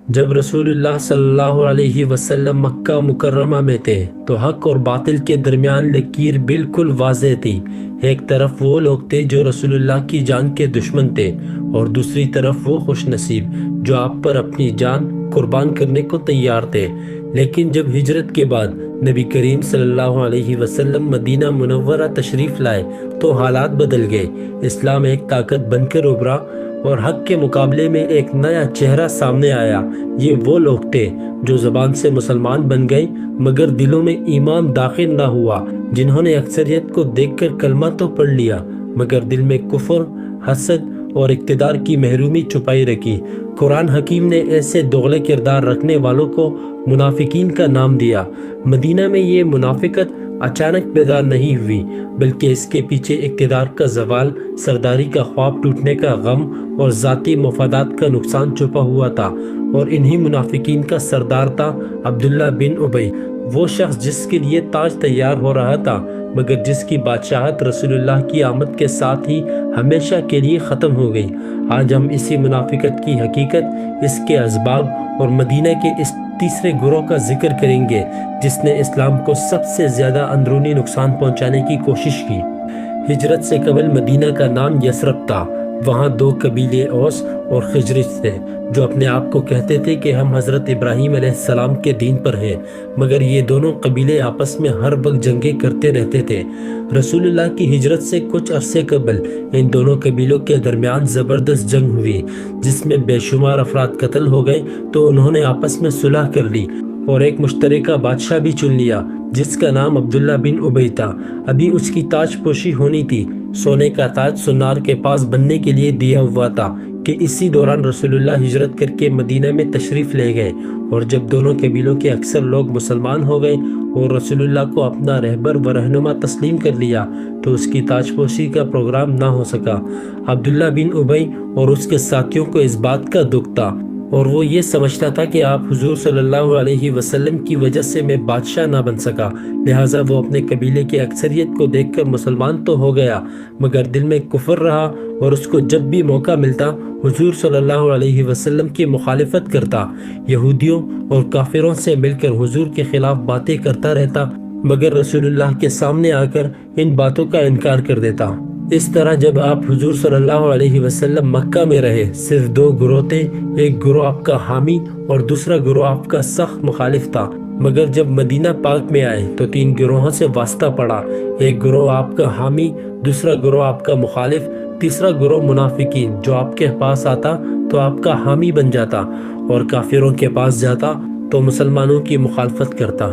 جب رسول اللہ صلی اللہ علیہ وسلم مکہ مکرمہ میں تھے تو حق اور باطل کے درمیان لکیر بالکل واضح تھی۔ ایک طرف وہ لوگ تھے جو رسول اللہ کی جان کے دشمن تھے، اور دوسری طرف وہ خوش نصیب جو آپ پر اپنی جان قربان کرنے کو تیار تھے۔ لیکن جب ہجرت کے بعد نبی کریم صلی اللہ علیہ وسلم مدینہ منورہ تشریف لائے تو حالات بدل گئے۔ اسلام ایک طاقت بن کر ابھرا اور حق کے مقابلے میں ایک نیا چہرہ سامنے آیا۔ یہ وہ لوگ تھے جو زبان سے مسلمان بن گئے مگر دلوں میں ایمان داخل نہ ہوا، جنہوں نے اکثریت کو دیکھ کر کلمہ تو پڑھ لیا مگر دل میں کفر، حسد اور اقتدار کی محرومی چھپائی رکھی۔ قرآن حکیم نے ایسے دوغلے کردار رکھنے والوں کو منافقین کا نام دیا۔ مدینہ میں یہ منافقت اچانک پیدا نہیں ہوئی، بلکہ اس کے پیچھے اقتدار کا زوال، سرداری کا خواب ٹوٹنے کا غم اور ذاتی مفادات کا نقصان چھپا ہوا تھا، اور انہی منافقین کا سردار تھا عبداللہ بن ابی، وہ شخص جس کے لیے تاج تیار ہو رہا تھا مگر جس کی بادشاہت رسول اللہ کی آمد کے ساتھ ہی ہمیشہ کے لیے ختم ہو گئی۔ آج ہم اسی منافقت کی حقیقت، اس کے اسباب اور مدینہ کے اس تیسرے گروہ کا ذکر کریں گے جس نے اسلام کو سب سے زیادہ اندرونی نقصان پہنچانے کی کوشش کی۔ ہجرت سے قبل مدینہ کا نام یثرب تھا۔ وہاں دو قبیلے اوس اور خزرج تھے جو اپنے آپ کو کہتے تھے کہ ہم حضرت ابراہیم علیہ السلام کے دین پر ہیں، مگر یہ دونوں قبیلے آپس میں ہر وقت جنگیں کرتے رہتے تھے۔ رسول اللہ کی ہجرت سے کچھ عرصے قبل ان دونوں قبیلوں کے درمیان زبردست جنگ ہوئی جس میں بے شمار افراد قتل ہو گئے، تو انہوں نے آپس میں صلح کر لی اور ایک مشترکہ بادشاہ بھی چن لیا جس کا نام عبداللہ بن ابی تھا۔ ابھی اس کی تاج پوشی ہونی تھی، سونے کا تاج سنار کے پاس بننے کے لیے دیا ہوا تھا کہ اسی دوران رسول اللہ ہجرت کر کے مدینہ میں تشریف لے گئے، اور جب دونوں قبیلوں کے اکثر لوگ مسلمان ہو گئے اور رسول اللہ کو اپنا رہبر و رہنما تسلیم کر لیا تو اس کی تاج پوشی کا پروگرام نہ ہو سکا۔ عبداللہ بن ابی اور اس کے ساتھیوں کو اس بات کا دکھ تھا، اور وہ یہ سمجھتا تھا کہ آپ حضور صلی اللہ علیہ وسلم کی وجہ سے میں بادشاہ نہ بن سکا، لہٰذا وہ اپنے قبیلے کی اکثریت کو دیکھ کر مسلمان تو ہو گیا مگر دل میں کفر رہا، اور اس کو جب بھی موقع ملتا حضور صلی اللہ علیہ وسلم کی مخالفت کرتا، یہودیوں اور کافروں سے مل کر حضور کے خلاف باتیں کرتا رہتا مگر رسول اللہ کے سامنے آ کر ان باتوں کا انکار کر دیتا۔ اس طرح جب آپ حضور صلی اللہ علیہ وسلم مکہ میں رہے صرف دو گروہ تھے، ایک گروہ آپ کا حامی اور دوسرا گروہ آپ کا سخت مخالف تھا، مگر جب مدینہ پاک میں آئے تو تین گروہوں سے واسطہ پڑا، ایک گروہ آپ کا حامی، دوسرا گروہ آپ کا مخالف، تیسرا گروہ منافقین جو آپ کے پاس آتا تو آپ کا حامی بن جاتا اور کافروں کے پاس جاتا تو مسلمانوں کی مخالفت کرتا۔